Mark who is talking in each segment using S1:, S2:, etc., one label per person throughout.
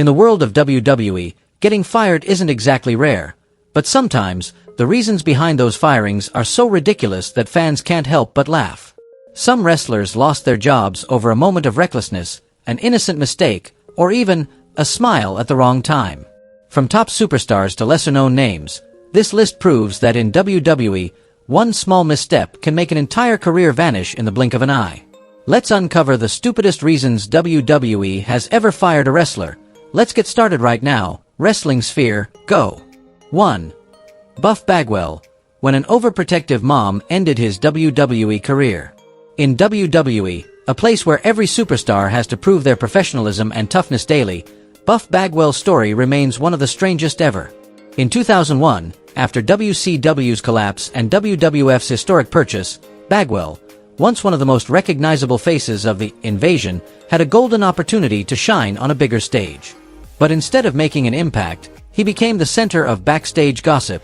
S1: In the world of WWE, getting fired isn't exactly rare, but sometimes, the reasons behind those firings are so ridiculous that fans can't help but laugh. Some wrestlers lost their jobs over a moment of recklessness, an innocent mistake, or even a smile at the wrong time. From top superstars to lesser-known names, this list proves that in WWE, one small misstep can make an entire career vanish in the blink of an eye. Let's uncover the stupidest reasons WWE has ever fired a wrestler. Let's get started right now. Wrestling Sphere, go! 1. Buff Bagwell, when an overprotective mom ended his WWE career. In WWE, a place where every superstar has to prove their professionalism and toughness daily, Buff Bagwell's story remains one of the strangest ever. In 2001, after WCW's collapse and WWF's historic purchase, Bagwell, once one of the most recognizable faces of the Invasion, had a golden opportunity to shine on a bigger stage. But instead of making an impact, he became the center of backstage gossip,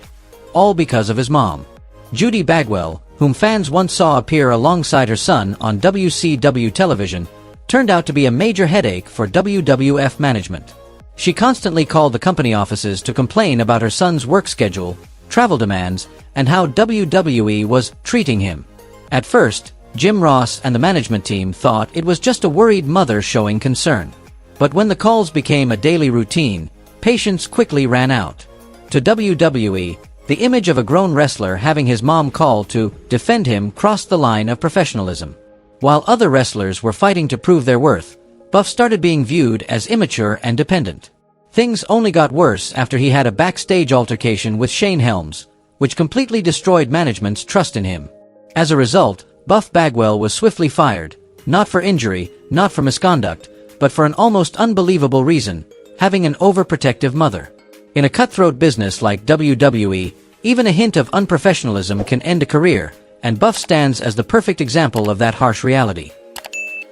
S1: all because of his mom. Judy Bagwell, whom fans once saw appear alongside her son on WCW television, turned out to be a major headache for WWF management. She constantly called the company offices to complain about her son's work schedule, travel demands, and how WWE was treating him. At first, Jim Ross and the management team thought it was just a worried mother showing concern. But when the calls became a daily routine, patience quickly ran out. To WWE, the image of a grown wrestler having his mom call to defend him crossed the line of professionalism. While other wrestlers were fighting to prove their worth, Buff started being viewed as immature and dependent. Things only got worse after he had a backstage altercation with Shane Helms, which completely destroyed management's trust in him. As a result, Buff Bagwell was swiftly fired, not for injury, not for misconduct, but for an almost unbelievable reason: having an overprotective mother. In a cutthroat business like WWE, even a hint of unprofessionalism can end a career, and Buff stands as the perfect example of that harsh reality.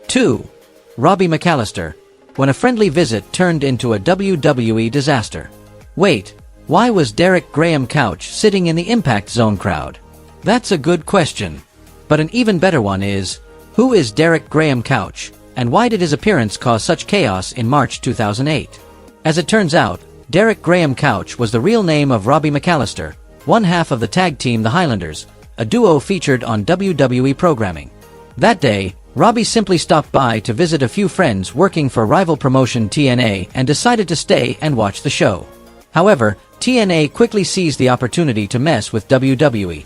S1: 2. Robbie Mallister, when a friendly visit turned into a WWE disaster. Wait, why was Derek Graham Couch sitting in the Impact Zone crowd? That's a good question. But an even better one is, who is Derek Graham Couch, and why did his appearance cause such chaos in March 2008? As it turns out, Derek Graham Couch was the real name of Robbie Mallister, one half of the tag team The Highlanders, a duo featured on WWE programming. That day, Robbie simply stopped by to visit a few friends working for rival promotion TNA and decided to stay and watch the show. However, TNA quickly seized the opportunity to mess with WWE,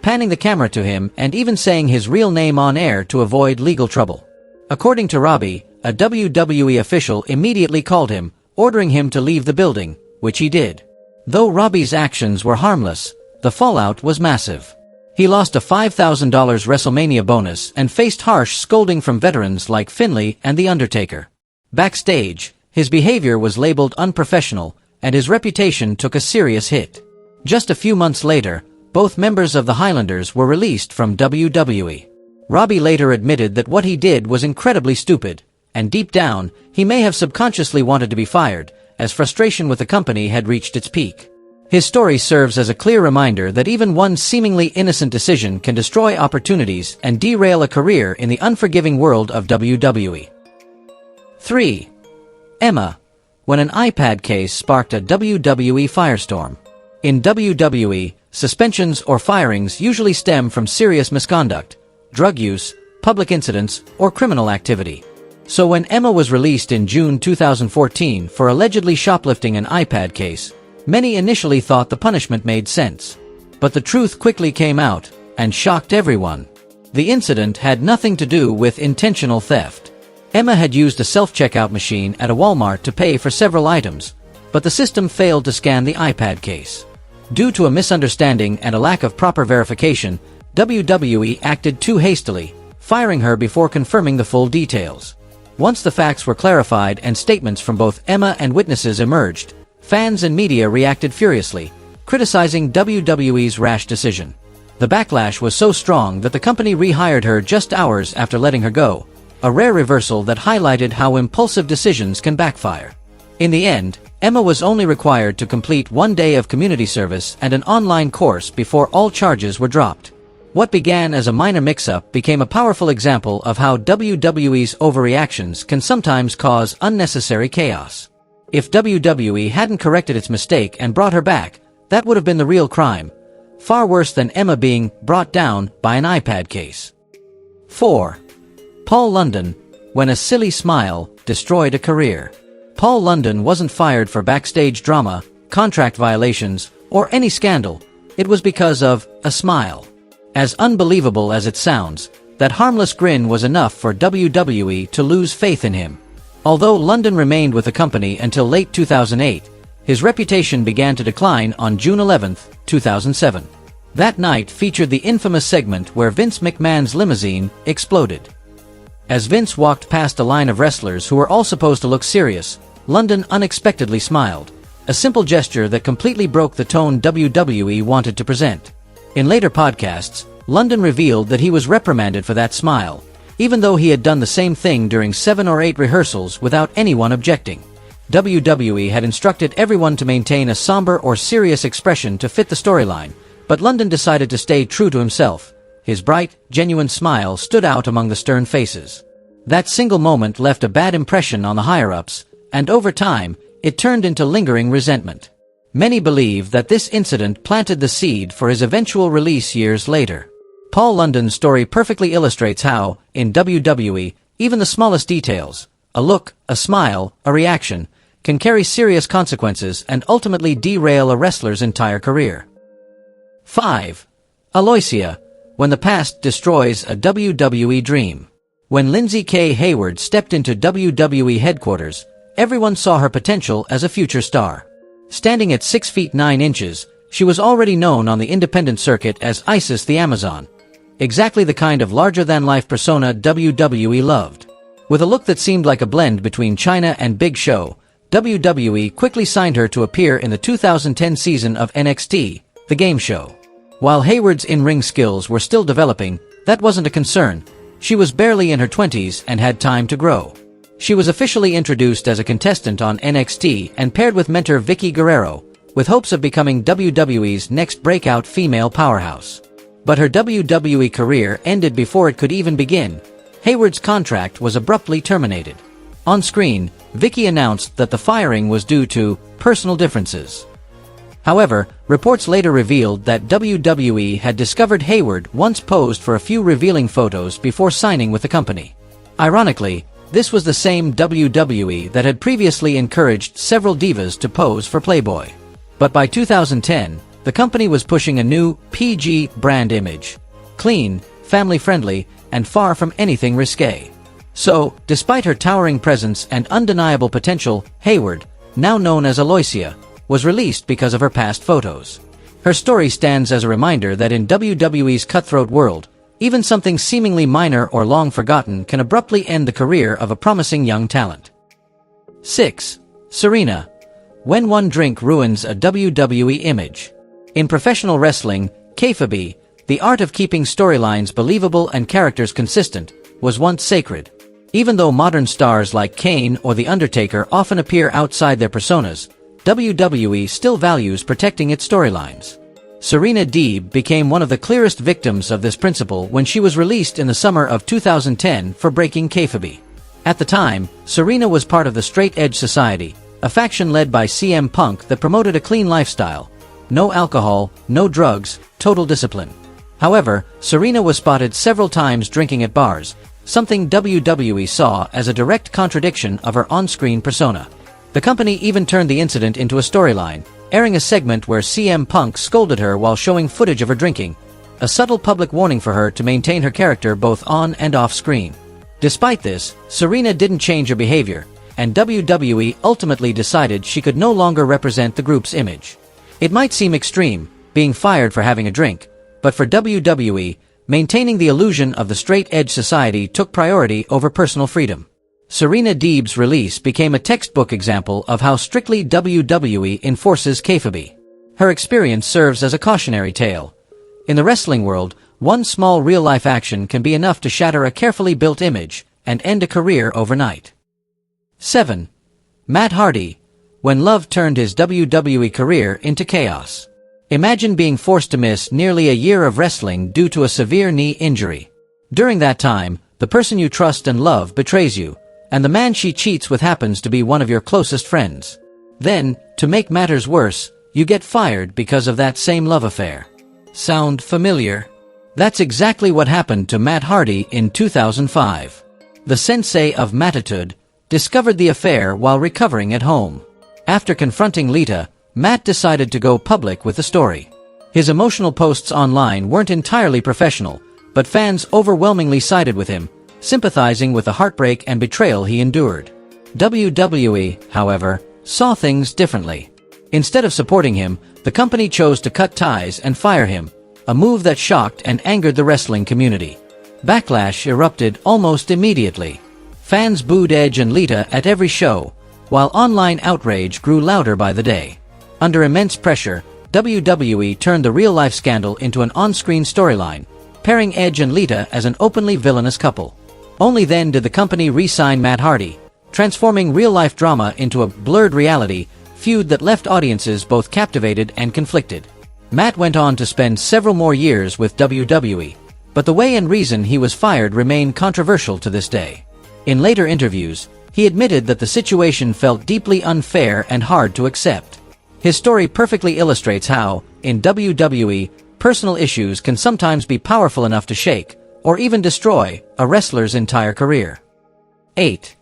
S1: panning the camera to him and even saying his real name on air to avoid legal trouble. According to Robbie, a WWE official immediately called him, ordering him to leave the building, which he did. Though Robbie's actions were harmless, the fallout was massive. He lost a $5,000 WrestleMania bonus and faced harsh scolding from veterans like Finlay and The Undertaker. Backstage, his behavior was labeled unprofessional, and his reputation took a serious hit. Just a few months later, both members of the Highlanders were released from WWE. Robbie later admitted that what he did was incredibly stupid, and deep down, he may have subconsciously wanted to be fired, as frustration with the company had reached its peak. His story serves as a clear reminder that even one seemingly innocent decision can destroy opportunities and derail a career in the unforgiving world of WWE. 3. Emma, when an iPad case sparked a WWE firestorm. In WWE, suspensions or firings usually stem from serious misconduct, drug use, public incidents, or criminal activity. So when Emma was released in June 2014 for allegedly shoplifting an iPad case, many initially thought the punishment made sense. But the truth quickly came out, and shocked everyone. The incident had nothing to do with intentional theft. Emma had used a self-checkout machine at a Walmart to pay for several items, but the system failed to scan the iPad case. Due to a misunderstanding and a lack of proper verification, WWE acted too hastily, firing her before confirming the full details. Once the facts were clarified and statements from both Emma and witnesses emerged, fans and media reacted furiously, criticizing WWE's rash decision. The backlash was so strong that the company rehired her just hours after letting her go, a rare reversal that highlighted how impulsive decisions can backfire. In the end, Emma was only required to complete 1 day of community service and an online course before all charges were dropped. What began as a minor mix-up became a powerful example of how WWE's overreactions can sometimes cause unnecessary chaos. If WWE hadn't corrected its mistake and brought her back, that would have been the real crime. Far worse than Emma being brought down by an iPad case. 4. Paul London, when a silly smile destroyed a career. Paul London wasn't fired for backstage drama, contract violations, or any scandal. It was because of a smile. As unbelievable as it sounds, that harmless grin was enough for WWE to lose faith in him. Although London remained with the company until late 2008, his reputation began to decline on June 11, 2007. That night featured the infamous segment where Vince McMahon's limousine exploded. As Vince walked past a line of wrestlers who were all supposed to look serious, London unexpectedly smiled, a simple gesture that completely broke the tone WWE wanted to present. In later podcasts, London revealed that he was reprimanded for that smile, even though he had done the same thing during 7 or 8 rehearsals without anyone objecting. WWE had instructed everyone to maintain a somber or serious expression to fit the storyline, but London decided to stay true to himself. His bright, genuine smile stood out among the stern faces. That single moment left a bad impression on the higher-ups, and over time, it turned into lingering resentment. Many believe that this incident planted the seed for his eventual release years later. Paul London's story perfectly illustrates how, in WWE, even the smallest details, a look, a smile, a reaction, can carry serious consequences and ultimately derail a wrestler's entire career. 5. Aloysia, when the past destroys a WWE dream. When Lindsay Kay Hayward stepped into WWE headquarters, everyone saw her potential as a future star. Standing at 6 feet 9 inches, she was already known on the independent circuit as Isis the Amazon. Exactly the kind of larger-than-life persona WWE loved. With a look that seemed like a blend between Chyna and Big Show, WWE quickly signed her to appear in the 2010 season of NXT, the game show. While Hayward's in-ring skills were still developing, that wasn't a concern. She was barely in her 20s and had time to grow. She was officially introduced as a contestant on NXT and paired with mentor Vickie Guerrero, with hopes of becoming WWE's next breakout female powerhouse. But her WWE career ended before it could even begin. Hayward's contract was abruptly terminated. On screen, Vickie announced that the firing was due to personal differences. However, reports later revealed that WWE had discovered Hayward once posed for a few revealing photos before signing with the company. Ironically, this was the same WWE that had previously encouraged several divas to pose for Playboy. But by 2010, the company was pushing a new PG brand image. Clean, family-friendly, and far from anything risque. So, despite her towering presence and undeniable potential, Hayward, now known as Aloysia, was released because of her past photos. Her story stands as a reminder that in WWE's cutthroat world, even something seemingly minor or long forgotten can abruptly end the career of a promising young talent. 6. Serena, when one drink ruins a WWE image. In professional wrestling, kayfabe, the art of keeping storylines believable and characters consistent, was once sacred. Even though modern stars like Kane or The Undertaker often appear outside their personas, WWE still values protecting its storylines. Serena Deeb became one of the clearest victims of this principle when she was released in the summer of 2010 for breaking kayfabe. At the time, Serena was part of the Straight Edge Society, a faction led by CM Punk that promoted a clean lifestyle. No alcohol, no drugs, total discipline. However, Serena was spotted several times drinking at bars, something WWE saw as a direct contradiction of her on-screen persona. The company even turned the incident into a storyline, airing a segment where CM Punk scolded her while showing footage of her drinking, a subtle public warning for her to maintain her character both on and off screen. Despite this, Serena didn't change her behavior, and WWE ultimately decided she could no longer represent the group's image. It might seem extreme, being fired for having a drink, but for WWE, maintaining the illusion of the Straight Edge Society took priority over personal freedom. Serena Deeb's release became a textbook example of how strictly WWE enforces kayfabe. Her experience serves as a cautionary tale. In the wrestling world, one small real-life action can be enough to shatter a carefully built image and end a career overnight. 7. Matt Hardy, when love turned his WWE career into chaos. Imagine being forced to miss nearly a year of wrestling due to a severe knee injury. During that time, the person you trust and love betrays you, and the man she cheats with happens to be one of your closest friends. Then, to make matters worse, you get fired because of that same love affair. Sound familiar? That's exactly what happened to Matt Hardy in 2005. The sensei of Mattitude discovered the affair while recovering at home. After confronting Lita, Matt decided to go public with the story. His emotional posts online weren't entirely professional, but fans overwhelmingly sided with him, sympathizing with the heartbreak and betrayal he endured. WWE, however, saw things differently. Instead of supporting him, the company chose to cut ties and fire him, a move that shocked and angered the wrestling community. Backlash erupted almost immediately. Fans booed Edge and Lita at every show, while online outrage grew louder by the day. Under immense pressure, WWE turned the real-life scandal into an on-screen storyline, pairing Edge and Lita as an openly villainous couple. Only then did the company re-sign Matt Hardy, transforming real-life drama into a blurred reality feud that left audiences both captivated and conflicted. Matt went on to spend several more years with WWE, but the way and reason he was fired remain controversial to this day. In later interviews, he admitted that the situation felt deeply unfair and hard to accept. His story perfectly illustrates how, in WWE, personal issues can sometimes be powerful enough to shake, or even destroy, a wrestler's entire career. 8.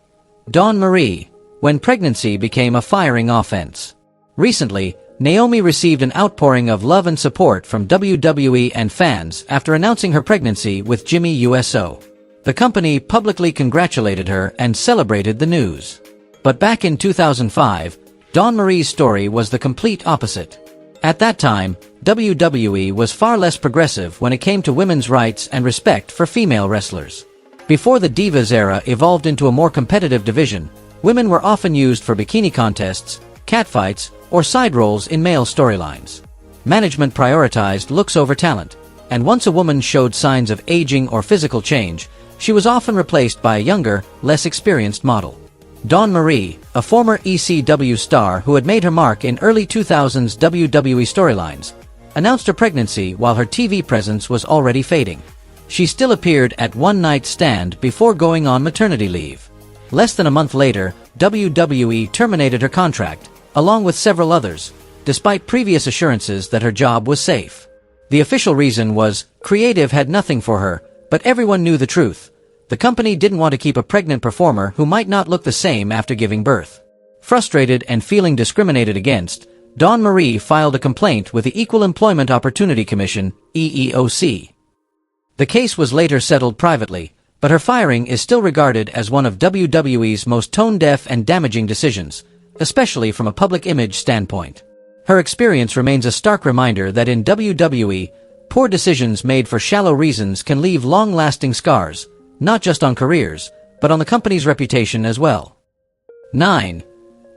S1: Dawn Marie, when pregnancy became a firing offense. Recently, Naomi received an outpouring of love and support from WWE and fans after announcing her pregnancy with Jimmy USO. The company publicly congratulated her and celebrated the news. But back in 2005, Dawn Marie's story was the complete opposite. At that time, WWE was far less progressive when it came to women's rights and respect for female wrestlers. Before the Divas era evolved into a more competitive division, women were often used for bikini contests, catfights, or side roles in male storylines. Management prioritized looks over talent, and once a woman showed signs of aging or physical change, she was often replaced by a younger, less experienced model. Dawn Marie, a former ECW star who had made her mark in early 2000s WWE storylines, announced her pregnancy while her TV presence was already fading. She still appeared at One Night Stand before going on maternity leave. Less than a month later, WWE terminated her contract, along with several others, despite previous assurances that her job was safe. The official reason was, creative had nothing for her, but everyone knew the truth. The company didn't want to keep a pregnant performer who might not look the same after giving birth. Frustrated and feeling discriminated against, Dawn Marie filed a complaint with the Equal Employment Opportunity Commission, EEOC. The case was later settled privately, but her firing is still regarded as one of WWE's most tone-deaf and damaging decisions, especially from a public image standpoint. Her experience remains a stark reminder that in WWE, poor decisions made for shallow reasons can leave long-lasting scars, not just on careers, but on the company's reputation as well. 9.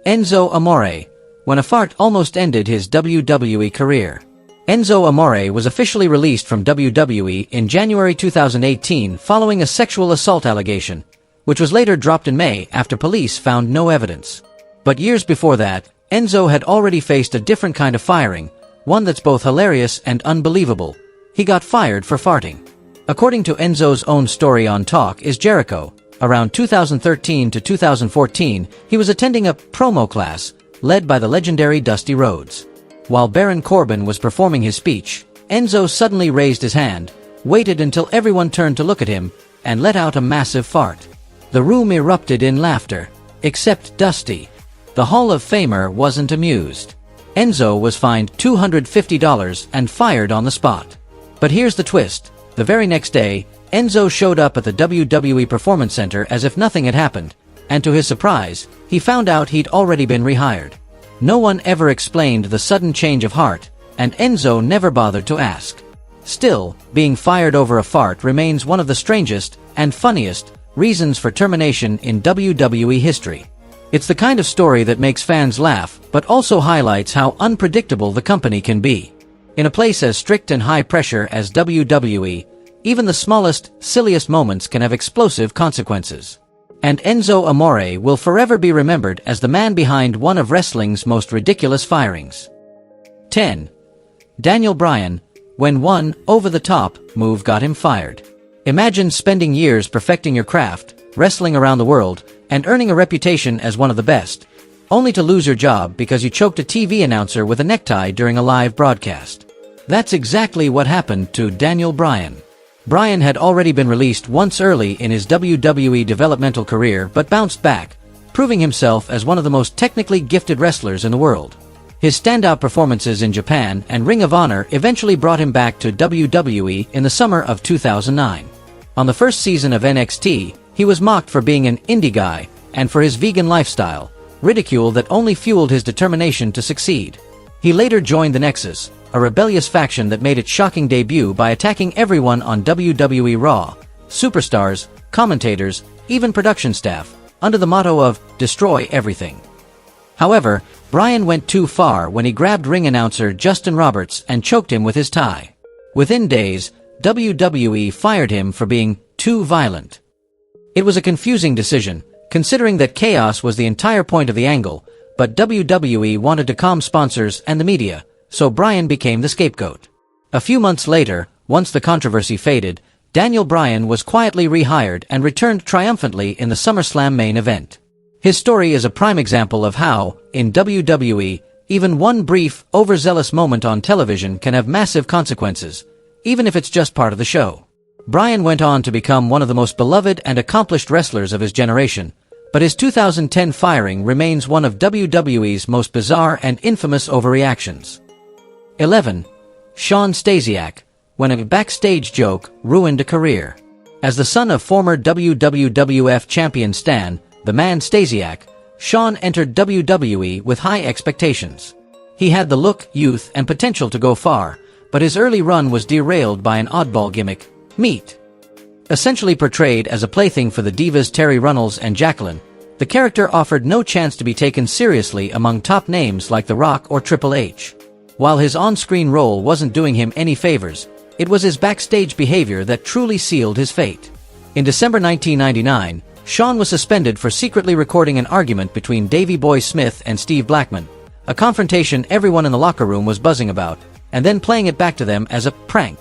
S1: Enzo Amore, when a fart almost ended his WWE career. Enzo Amore was officially released from WWE in January 2018 following a sexual assault allegation, which was later dropped in May after police found no evidence. But years before that, Enzo had already faced a different kind of firing, one that's both hilarious and unbelievable. He got fired for farting. According to Enzo's own story on Talk is Jericho, around 2013 to 2014, he was attending a promo class led by the legendary Dusty Rhodes. While Baron Corbin was performing his speech, Enzo suddenly raised his hand, waited until everyone turned to look at him, and let out a massive fart. The room erupted in laughter, except Dusty. The Hall of Famer wasn't amused. Enzo was fined $250 and fired on the spot. But here's the twist. The very next day, Enzo showed up at the WWE Performance Center as if nothing had happened, and to his surprise, he found out he'd already been rehired. No one ever explained the sudden change of heart, and Enzo never bothered to ask. Still, being fired over a fart remains one of the strangest and funniest reasons for termination in WWE history. It's the kind of story that makes fans laugh, but also highlights how unpredictable the company can be. In a place as strict and high pressure as WWE, even the smallest, silliest moments can have explosive consequences. And Enzo Amore will forever be remembered as the man behind one of wrestling's most ridiculous firings. 10. Daniel Bryan, when one over-the-top move got him fired. Imagine spending years perfecting your craft, wrestling around the world, and earning a reputation as one of the best, only to lose your job because you choked a TV announcer with a necktie during a live broadcast. That's exactly what happened to Daniel Bryan. Bryan had already been released once early in his WWE developmental career but bounced back, proving himself as one of the most technically gifted wrestlers in the world. His standout performances in Japan and Ring of Honor eventually brought him back to WWE in the summer of 2009. On the first season of NXT, he was mocked for being an indie guy and for his vegan lifestyle, ridicule that only fueled his determination to succeed. He later joined the Nexus, a rebellious faction that made its shocking debut by attacking everyone on WWE Raw, superstars, commentators, even production staff, under the motto of "Destroy Everything." However, Bryan went too far when he grabbed ring announcer Justin Roberts and choked him with his tie. Within days, WWE fired him for being too violent. It was a confusing decision, considering that chaos was the entire point of the angle, but WWE wanted to calm sponsors and the media, so Bryan became the scapegoat. A few months later, once the controversy faded, Daniel Bryan was quietly rehired and returned triumphantly in the SummerSlam main event. His story is a prime example of how, in WWE, even one brief, overzealous moment on television can have massive consequences, even if it's just part of the show. Bryan went on to become one of the most beloved and accomplished wrestlers of his generation, but his 2010 firing remains one of WWE's most bizarre and infamous overreactions. 11. Shawn Stasiac, when a backstage joke ruined a career. As the son of former WWF champion Stan, the Man Stasiac, Shawn entered WWE with high expectations. He had the look, youth, and potential to go far, but his early run was derailed by an oddball gimmick, Meat. Essentially portrayed as a plaything for the divas Terry Runnels and Jacqueline, the character offered no chance to be taken seriously among top names like The Rock or Triple H. While his on-screen role wasn't doing him any favors, it was his backstage behavior that truly sealed his fate. In December 1999, Shawn was suspended for secretly recording an argument between Davey Boy Smith and Steve Blackman, a confrontation everyone in the locker room was buzzing about, and then playing it back to them as a prank.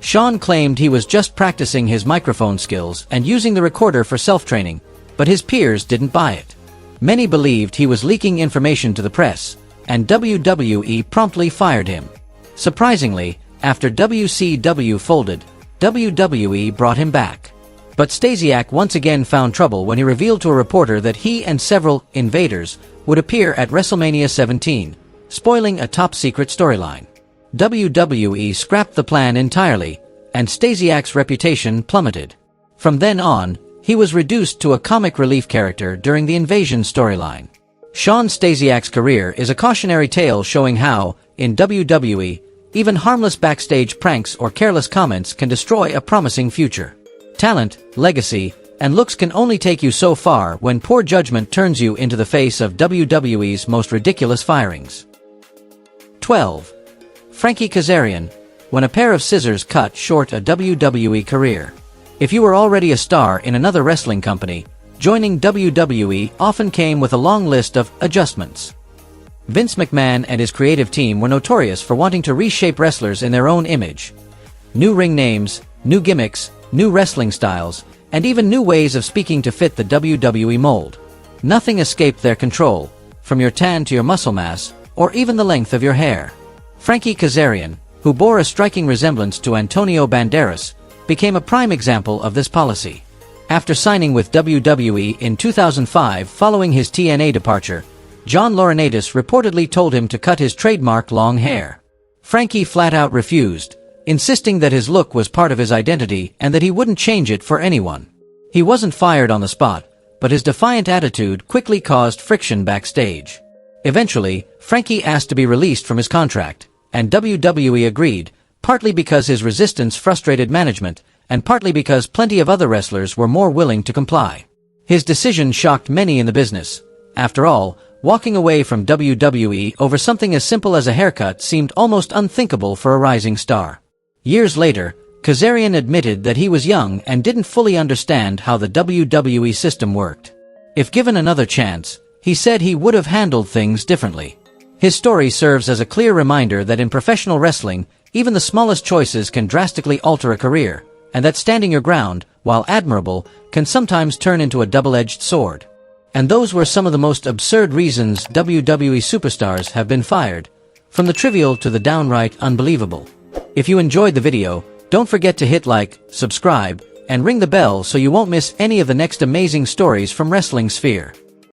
S1: Shawn claimed he was just practicing his microphone skills and using the recorder for self-training, but his peers didn't buy it. Many believed he was leaking information to the press, and WWE promptly fired him. Surprisingly, after WCW folded, WWE brought him back. But Stasiac once again found trouble when he revealed to a reporter that he and several invaders would appear at WrestleMania 17, spoiling a top-secret storyline. WWE scrapped the plan entirely, and Stasiac's reputation plummeted. From then on, he was reduced to a comic relief character during the invasion storyline. Shawn Stasiac's career is a cautionary tale showing how, in WWE, even harmless backstage pranks or careless comments can destroy a promising future. Talent, legacy, and looks can only take you so far when poor judgment turns you into the face of WWE's most ridiculous firings. 12. Frankie Kazarian, when a pair of scissors cut short a WWE career. If you were already a star in another wrestling company, joining WWE often came with a long list of adjustments. Vince McMahon and his creative team were notorious for wanting to reshape wrestlers in their own image. New ring names, new gimmicks, new wrestling styles, and even new ways of speaking to fit the WWE mold. Nothing escaped their control, from your tan to your muscle mass, or even the length of your hair. Frankie Kazarian, who bore a striking resemblance to Antonio Banderas, became a prime example of this policy. After signing with WWE in 2005 following his TNA departure, John Laurinaitis reportedly told him to cut his trademark long hair. Frankie flat out refused, insisting that his look was part of his identity and that he wouldn't change it for anyone. He wasn't fired on the spot, but his defiant attitude quickly caused friction backstage. Eventually, Frankie asked to be released from his contract, and WWE agreed, partly because his resistance frustrated management, and partly because plenty of other wrestlers were more willing to comply. His decision shocked many in the business. After all, walking away from WWE over something as simple as a haircut seemed almost unthinkable for a rising star. Years later, Kazarian admitted that he was young and didn't fully understand how the WWE system worked. If given another chance, he said he would have handled things differently. His story serves as a clear reminder that in professional wrestling, even the smallest choices can drastically alter a career, and that standing your ground, while admirable, can sometimes turn into a double-edged sword. And those were some of the most absurd reasons WWE superstars have been fired, from the trivial to the downright unbelievable. If you enjoyed the video, don't forget to hit like, subscribe, and ring the bell so you won't miss any of the next amazing stories from wrestling sphere.